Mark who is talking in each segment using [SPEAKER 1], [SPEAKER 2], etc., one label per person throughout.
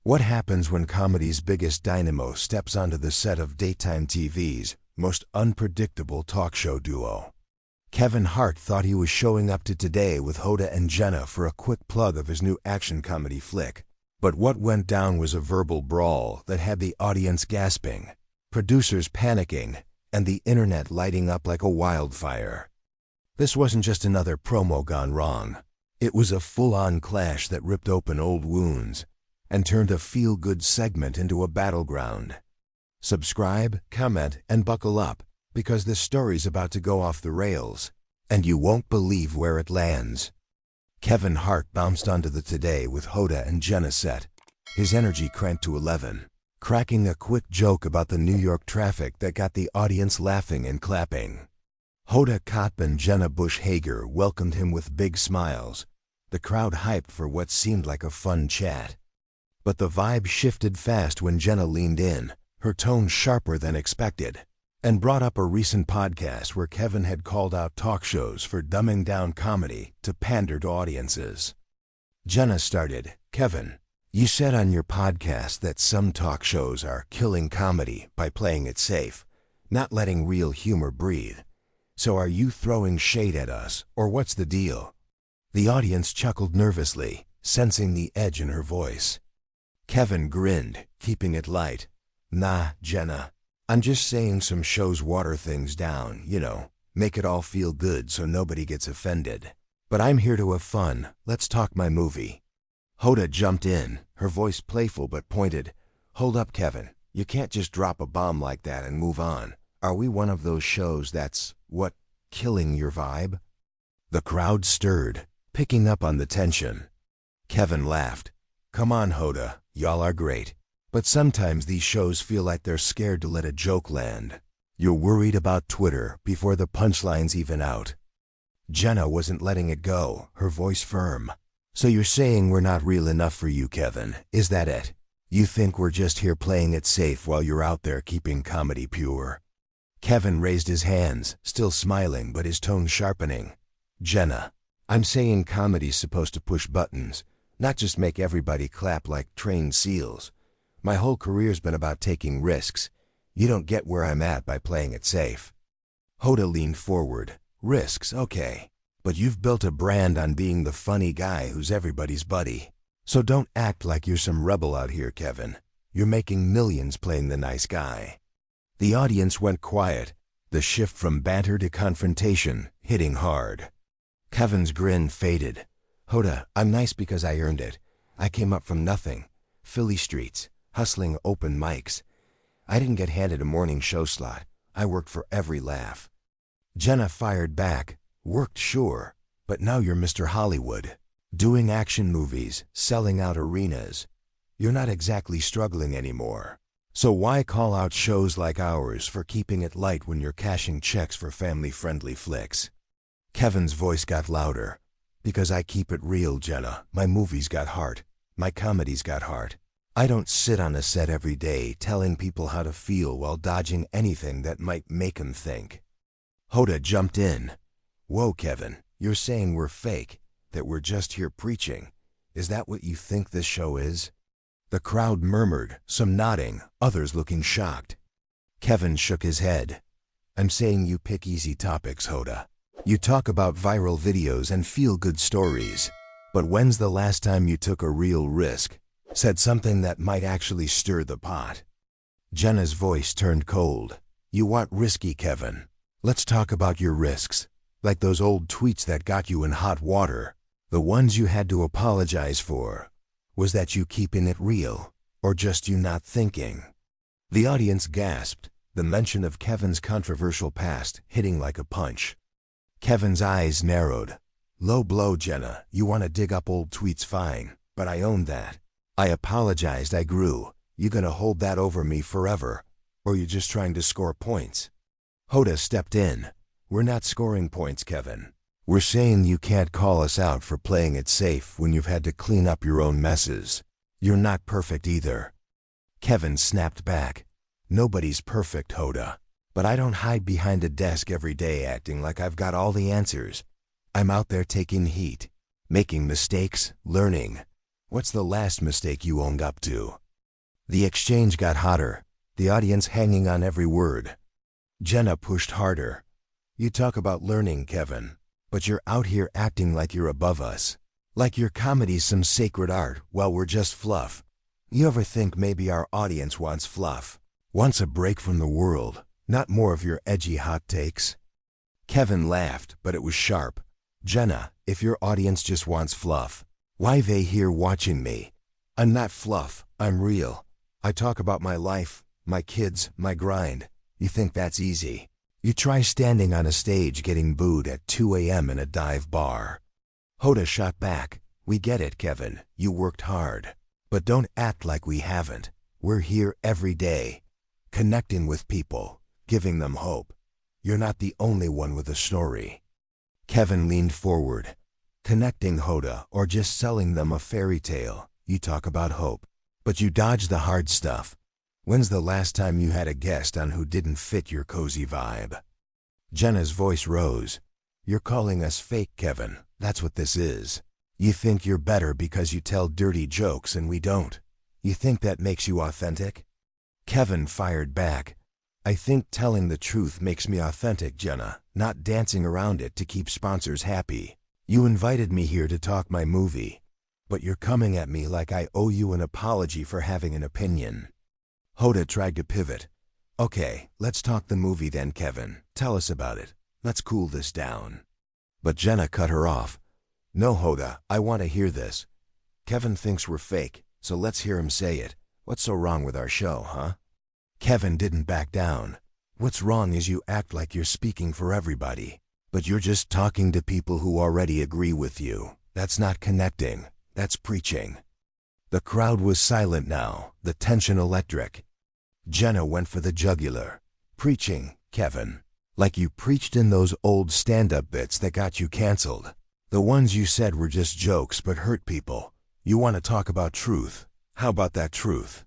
[SPEAKER 1] What happens when comedy's biggest dynamo steps onto the set of daytime TV's most unpredictable talk show duo? Kevin Hart thought he was showing up to Today with Hoda and Jenna for a quick plug of his new action comedy flick. But what went down was a verbal brawl that had the audience gasping, producers panicking, and the internet lighting up like a wildfire. This wasn't just another promo gone wrong. It was a full-on clash that ripped open old wounds and turned a feel-good segment into a battleground. Subscribe, comment, and buckle up, because this story's about to go off the rails, and you won't believe where it lands. Kevin Hart bounced onto the Today with Hoda and Jenna set, his energy cranked to 11, cracking a quick joke about the New York traffic that got the audience laughing and clapping. Hoda Kotb and Jenna Bush Hager welcomed him with big smiles, the crowd hyped for what seemed like a fun chat. But the vibe shifted fast when Jenna leaned in, her tone sharper than expected, and brought up a recent podcast where Kevin had called out talk shows for dumbing down comedy to pander to audiences. Jenna started, "Kevin, you said on your podcast that some talk shows are killing comedy by playing it safe, not letting real humor breathe. So are you throwing shade at us, or what's the deal?" The audience chuckled nervously, sensing the edge in her voice. Kevin grinned, keeping it light. "Nah, Jenna. I'm just saying some shows water things down, make it all feel good so nobody gets offended. But I'm here to have fun, let's talk my movie." Hoda jumped in, her voice playful but pointed. "Hold up, Kevin. You can't just drop a bomb like that and move on. Are we one of those shows that's, killing your vibe?" The crowd stirred, picking up on the tension. Kevin laughed. "Come on, Hoda, y'all are great. But sometimes these shows feel like they're scared to let a joke land. You're worried about Twitter before the punchline's even out." Jenna wasn't letting it go, her voice firm. "So you're saying we're not real enough for you, Kevin, is that it? You think we're just here playing it safe while you're out there keeping comedy pure?" Kevin raised his hands, still smiling but his tone sharpening. "Jenna, I'm saying comedy's supposed to push buttons, not just make everybody clap like trained seals. My whole career's been about taking risks. You don't get where I'm at by playing it safe." Hoda leaned forward. "Risks, okay. But you've built a brand on being the funny guy who's everybody's buddy. So don't act like you're some rebel out here, Kevin. You're making millions playing the nice guy." The audience went quiet, the shift from banter to confrontation hitting hard. Kevin's grin faded. "Hoda, I'm nice because I earned it. I came up from nothing. Philly streets. Hustling open mics. I didn't get handed a morning show slot. I worked for every laugh." Jenna fired back. "Worked, sure, but now you're Mr. Hollywood, doing action movies, selling out arenas. You're not exactly struggling anymore. So why call out shows like ours for keeping it light when you're cashing checks for family-friendly flicks?" Kevin's voice got louder. "Because I keep it real, Jenna. My movies got heart. My comedy's got heart. I don't sit on a set every day telling people how to feel while dodging anything that might make them think." Hoda jumped in. "Whoa, Kevin, you're saying we're fake, that we're just here preaching. Is that what you think this show is?" The crowd murmured, some nodding, others looking shocked. Kevin shook his head. "I'm saying you pick easy topics, Hoda. You talk about viral videos and feel-good stories. But when's the last time you took a real risk? Said something that might actually stir the pot?" Jenna's voice turned cold. "You want risky, Kevin. Let's talk about your risks. Like those old tweets that got you in hot water. The ones you had to apologize for. Was that you keeping it real, or just you not thinking?" The audience gasped, the mention of Kevin's controversial past hitting like a punch. Kevin's eyes narrowed. "Low blow, Jenna. You want to dig up old tweets, fine, but I own that. I apologized, I grew. You gonna hold that over me forever, or you just trying to score points?" Hoda stepped in. "We're not scoring points, Kevin. We're saying you can't call us out for playing it safe when you've had to clean up your own messes. You're not perfect either." Kevin snapped back. "Nobody's perfect, Hoda. But I don't hide behind a desk every day acting like I've got all the answers. I'm out there taking heat, making mistakes, learning. What's the last mistake you owned up to? The exchange got hotter, the audience hanging on every word. Jenna pushed harder. You talk about learning, Kevin, but you're out here acting like you're above us. Like your comedy's some sacred art while we're just fluff. You ever think maybe our audience wants fluff? Wants a break from the world, not more of your edgy hot takes? Kevin laughed, but it was sharp. Jenna, if your audience just wants fluff, why they here watching me? I'm not fluff, I'm real. I talk about my life, my kids, my grind. You think that's easy? You try standing on a stage getting booed at 2 a.m. in a dive bar. Hoda shot back. We get it, Kevin. You worked hard. But don't act like we haven't. We're here every day, connecting with people, giving them hope. You're not the only one with a story. Kevin leaned forward. Connecting Hoda or just selling them a fairy tale. You talk about hope, but you dodge the hard stuff. When's the last time you had a guest on who didn't fit your cozy vibe? Jenna's voice rose. You're calling us fake, Kevin. That's what this is. You think you're better because you tell dirty jokes and we don't. You think that makes you authentic? Kevin fired back. I think telling the truth makes me authentic, Jenna, not dancing around it to keep sponsors happy. You invited me here to talk my movie, but you're coming at me like I owe you an apology for having an opinion. Hoda tried to pivot. Okay, let's talk the movie then, Kevin. Tell us about it. Let's cool this down. But Jenna cut her off. No, Hoda, I want to hear this. Kevin thinks we're fake, so let's hear him say it. What's so wrong with our show, huh? Kevin didn't back down. What's wrong is you act like you're speaking for everybody, but you're just talking to people who already agree with you. That's not connecting. That's preaching. The crowd was silent now, the tension electric. Jenna went for the jugular. Preaching, Kevin. Like you preached in those old stand-up bits that got you canceled. The ones you said were just jokes but hurt people. You want to talk about truth. How about that truth?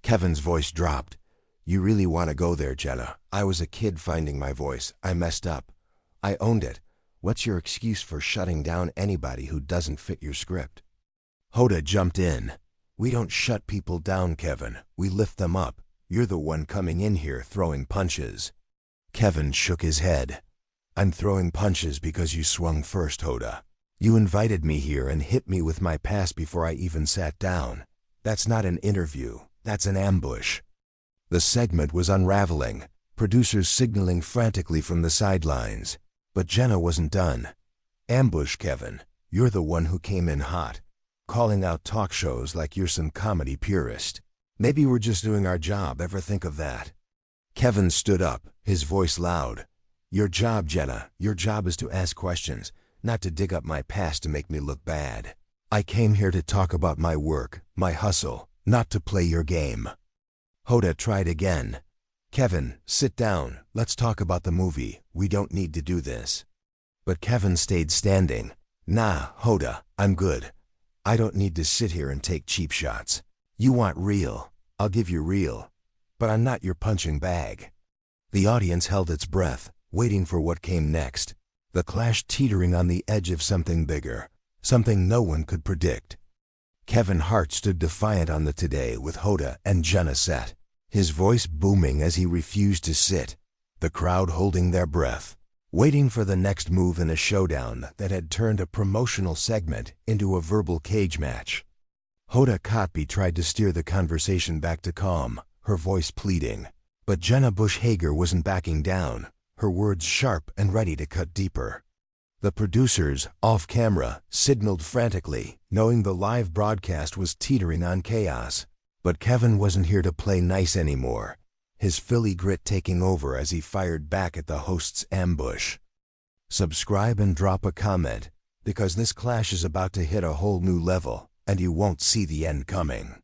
[SPEAKER 1] Kevin's voice dropped. You really want to go there, Jenna. I was a kid finding my voice. I messed up. I owned it. What's your excuse for shutting down anybody who doesn't fit your script? Hoda jumped in. We don't shut people down, Kevin. We lift them up. You're the one coming in here throwing punches. Kevin shook his head. I'm throwing punches because you swung first, Hoda. You invited me here and hit me with my past before I even sat down. That's not an interview. That's an ambush. The segment was unraveling, producers signaling frantically from the sidelines. But Jenna wasn't done. Ambush, Kevin. You're the one who came in hot, calling out talk shows like you're some comedy purist. Maybe we're just doing our job. Ever think of that? Kevin stood up, his voice loud. Your job, Jenna, your job is to ask questions, not to dig up my past to make me look bad. I came here to talk about my work, my hustle, not to play your game. Hoda tried again. Kevin, sit down. Let's talk about the movie. We don't need to do this. But Kevin stayed standing. Nah, Hoda, I'm good. I don't need to sit here and take cheap shots. You want real. I'll give you real. But I'm not your punching bag. The audience held its breath, waiting for what came next. The clash teetering on the edge of something bigger, something no one could predict. Kevin Hart stood defiant on the Today with Hoda and Jenna set, his voice booming as he refused to sit, the crowd holding their breath, waiting for the next move in a showdown that had turned a promotional segment into a verbal cage match. Hoda Kotb tried to steer the conversation back to calm, her voice pleading. But Jenna Bush Hager wasn't backing down, her words sharp and ready to cut deeper. The producers, off camera, signaled frantically, knowing the live broadcast was teetering on chaos. But Kevin wasn't here to play nice anymore, his Philly grit taking over as he fired back at the host's ambush. Subscribe and drop a comment, because this clash is about to hit a whole new level, and you won't see the end coming.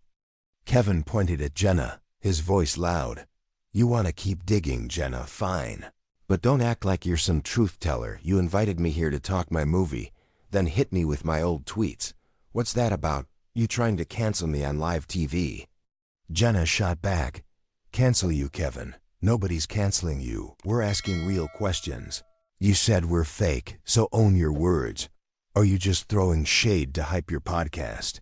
[SPEAKER 1] Kevin pointed at Jenna, his voice loud. You want to keep digging, Jenna, fine. But don't act like you're some truth teller. You invited me here to talk my movie, then hit me with my old tweets. What's that about? You trying to cancel me on live TV? Jenna shot back. Cancel you, Kevin. Nobody's canceling you. We're asking real questions. You said we're fake, so own your words. Or are you just throwing shade to hype your podcast?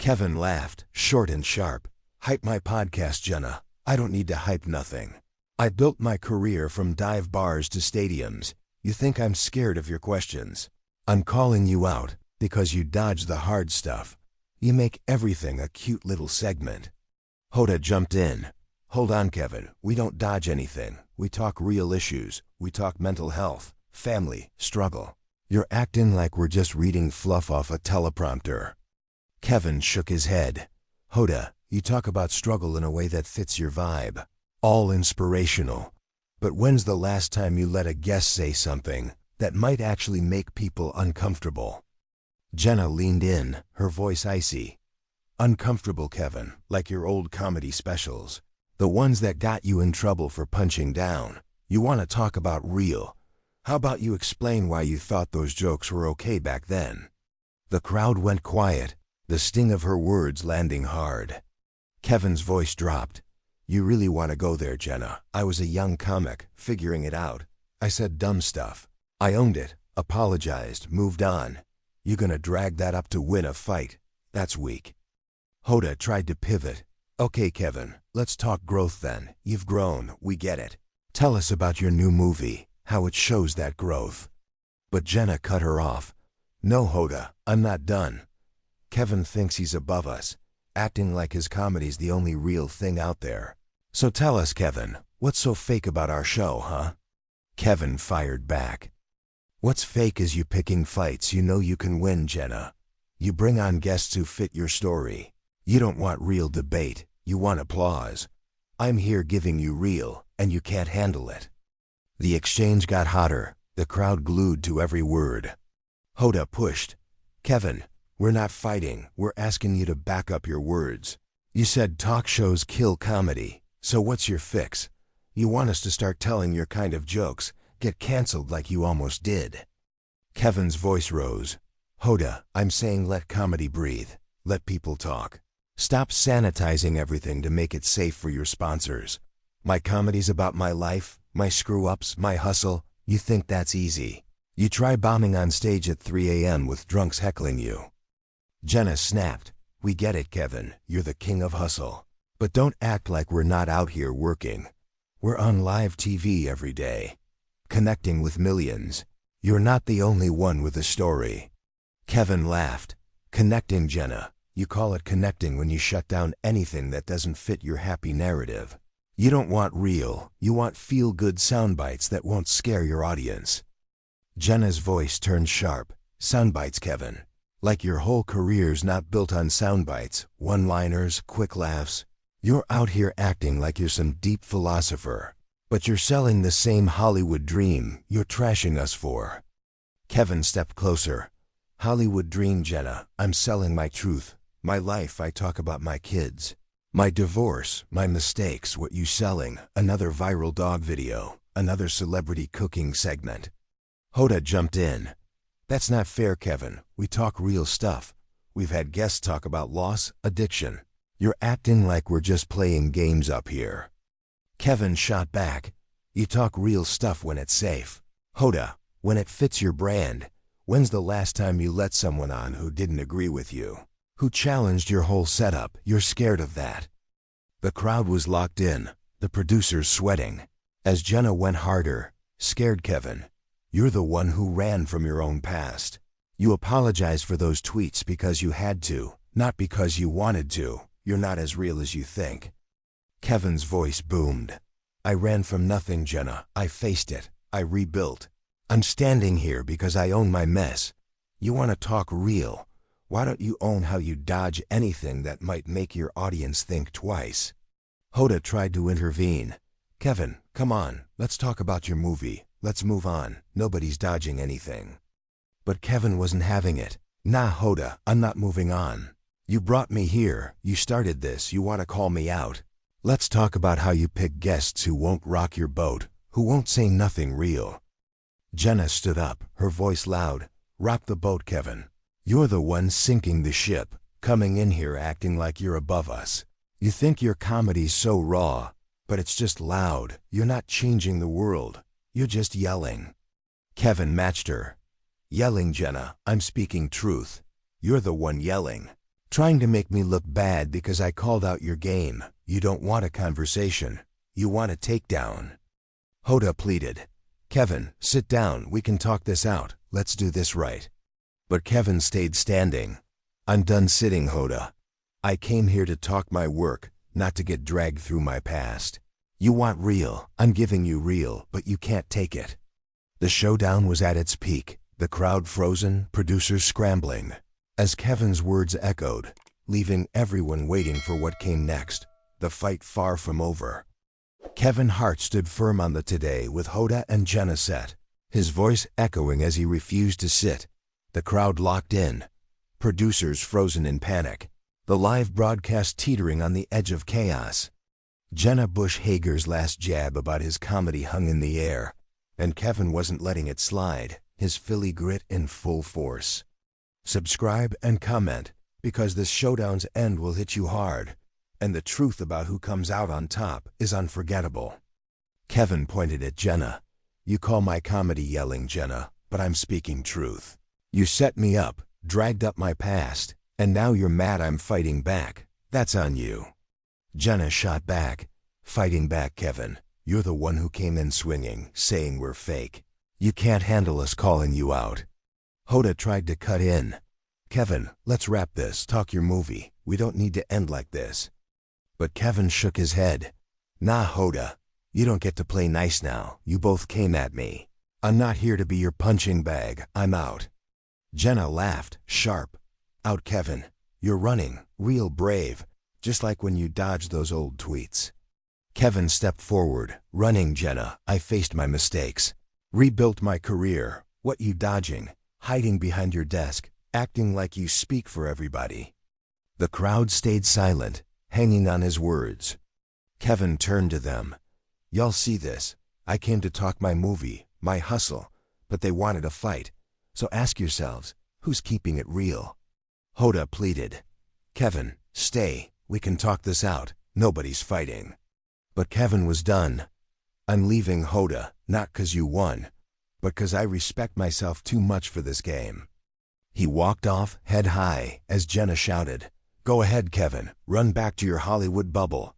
[SPEAKER 1] Kevin laughed, short and sharp. Hype my podcast, Jenna. I don't need to hype nothing. I built my career from dive bars to stadiums. You think I'm scared of your questions? I'm calling you out because you dodge the hard stuff. You make everything a cute little segment. Hoda jumped in. Hold on, Kevin. We don't dodge anything. We talk real issues. We talk mental health, family, struggle. You're acting like we're just reading fluff off a teleprompter. Kevin shook his head. Hoda, you talk about struggle in a way that fits your vibe. All inspirational. But when's the last time you let a guest say something that might actually make people uncomfortable? Jenna leaned in, her voice icy. Uncomfortable, Kevin, like your old comedy specials. The ones that got you in trouble for punching down. You want to talk about real. How about you explain why you thought those jokes were okay back then? The crowd went quiet, the sting of her words landing hard. Kevin's voice dropped. You really want to go there, Jenna. I was a young comic, figuring it out. I said dumb stuff. I owned it, apologized, moved on. You gonna drag that up to win a fight? That's weak. Hoda tried to pivot. Okay, Kevin, let's talk growth then. You've grown, we get it. Tell us about your new movie, how it shows that growth. But Jenna cut her off. No, Hoda, I'm not done. Kevin thinks he's above us, acting like his comedy's the only real thing out there. So tell us, Kevin, what's so fake about our show, huh? Kevin fired back. What's fake is you picking fights you know you can win, Jenna. You bring on guests who fit your story. You don't want real debate, you want applause. I'm here giving you real, and you can't handle it. The exchange got hotter, the crowd glued to every word. Hoda pushed. Kevin, we're not fighting, we're asking you to back up your words. You said talk shows kill comedy, so what's your fix? You want us to start telling your kind of jokes, get canceled like you almost did. Kevin's voice rose. Hoda, I'm saying let comedy breathe, let people talk. Stop sanitizing everything to make it safe for your sponsors. My comedy's about my life, my screw-ups, my hustle. You think that's easy. You try bombing on stage at 3 a.m. with drunks heckling you. Jenna snapped. We get it, Kevin. You're the king of hustle. But don't act like we're not out here working. We're on live TV every day, connecting with millions. You're not the only one with a story. Kevin laughed. Connecting, Jenna. You call it connecting when you shut down anything that doesn't fit your happy narrative. You don't want real, you want feel-good soundbites that won't scare your audience. Jenna's voice turned sharp. Soundbites, Kevin. Like your whole career's not built on soundbites, one-liners, quick laughs. You're out here acting like you're some deep philosopher, but you're selling the same Hollywood dream you're trashing us for. Kevin stepped closer. Hollywood dream, Jenna. I'm selling my truth, my life. I talk about my kids, my divorce, my mistakes. What you selling? Another viral dog video, another celebrity cooking segment. Hoda jumped in. That's not fair, Kevin. We talk real stuff. We've had guests talk about loss, addiction. You're acting like we're just playing games up here. Kevin shot back. You talk real stuff when it's safe. Hoda, when it fits your brand. When's the last time you let someone on who didn't agree with you? Who challenged your whole setup? You're scared of that. The crowd was locked in, the producers sweating. As Jenna went harder, scared, Kevin. You're the one who ran from your own past. You apologized for those tweets because you had to, not because you wanted to. You're not as real as you think. Kevin's voice boomed. I ran from nothing, Jenna. I faced it. I rebuilt. I'm standing here because I own my mess. You want to talk real? Why don't you own how you dodge anything that might make your audience think twice? Hoda tried to intervene. Kevin, come on, let's talk about your movie. Let's move on. Nobody's dodging anything. But Kevin wasn't having it. Nah, Hoda, I'm not moving on. You brought me here. You started this. You want to call me out. Let's talk about how you pick guests who won't rock your boat, who won't say nothing real. Jenna stood up, her voice loud. Rock the boat, Kevin. You're the one sinking the ship, coming in here acting like you're above us. You think your comedy's so raw, but it's just loud. You're not changing the world. You're just yelling. Kevin matched her. Yelling, Jenna. I'm speaking truth. You're the one yelling. Trying to make me look bad because I called out your game. You don't want a conversation. You want a takedown. Hoda pleaded. Kevin, sit down. We can talk this out. Let's do this right. But Kevin stayed standing. I'm done sitting, Hoda. I came here to talk my work, not to get dragged through my past. You want real. I'm giving you real, but you can't take it. The showdown was at its peak. The crowd frozen, producers scrambling. As Kevin's words echoed, leaving everyone waiting for what came next, the fight far from over. Kevin Hart stood firm on the today with Hoda and Jenna set, his voice echoing as he refused to sit. The crowd locked in, producers frozen in panic, the live broadcast teetering on the edge of chaos. Jenna Bush Hager's last jab about his comedy hung in the air, and Kevin wasn't letting it slide, his Philly grit in full force. Subscribe and comment, because this showdown's end will hit you hard, and the truth about who comes out on top is unforgettable. Kevin pointed at Jenna. You call my comedy yelling, Jenna, but I'm speaking truth. You set me up, dragged up my past, and now you're mad I'm fighting back. That's on you. Jenna shot back. Fighting back, Kevin. You're the one who came in swinging, saying we're fake. You can't handle us calling you out. Hoda tried to cut in. Kevin, let's wrap this, talk your movie. We don't need to end like this. But Kevin shook his head. Nah, Hoda. You don't get to play nice now. You both came at me. I'm not here to be your punching bag. I'm out. Jenna laughed, sharp. Out, Kevin. You're running, real brave, just like when you dodged those old tweets. Kevin stepped forward. Running, Jenna. I faced my mistakes. Rebuilt my career. What you dodging? Hiding behind your desk, acting like you speak for everybody. The crowd stayed silent, hanging on his words. Kevin turned to them. Y'all see this. I came to talk my movie, my hustle, but they wanted a fight. So ask yourselves, who's keeping it real? Hoda pleaded. Kevin, stay. We can talk this out. Nobody's fighting. But Kevin was done. I'm leaving, Hoda, not 'cause you won, but 'cause I respect myself too much for this game. He walked off, head high, as Jenna shouted, Go ahead, Kevin, run back to your Hollywood bubble.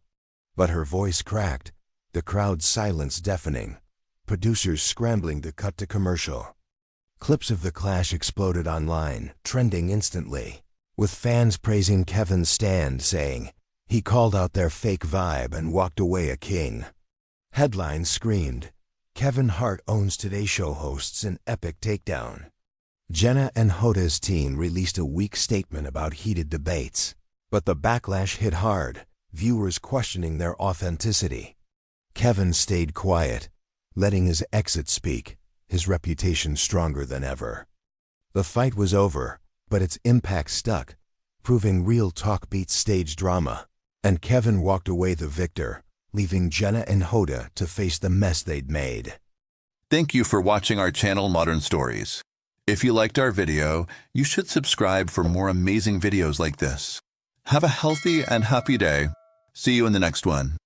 [SPEAKER 1] But her voice cracked, the crowd's silence deafening, producers scrambling to cut to commercial. Clips of the clash exploded online, trending instantly, with fans praising Kevin's stand, saying, he called out their fake vibe and walked away a king. Headlines screamed, Kevin Hart owns Today Show hosts in epic takedown. Jenna and Hoda's team released a weak statement about heated debates, but the backlash hit hard, viewers questioning their authenticity. Kevin stayed quiet, letting his exit speak, his reputation stronger than ever. The fight was over, but its impact stuck, proving real talk beats stage drama, and Kevin walked away the victor, leaving Jenna and Hoda to face the mess they'd made.
[SPEAKER 2] Thank you for watching our channel Modern Stories. If you liked our video, you should subscribe for more amazing videos like this. Have a healthy and happy day. See you in the next one.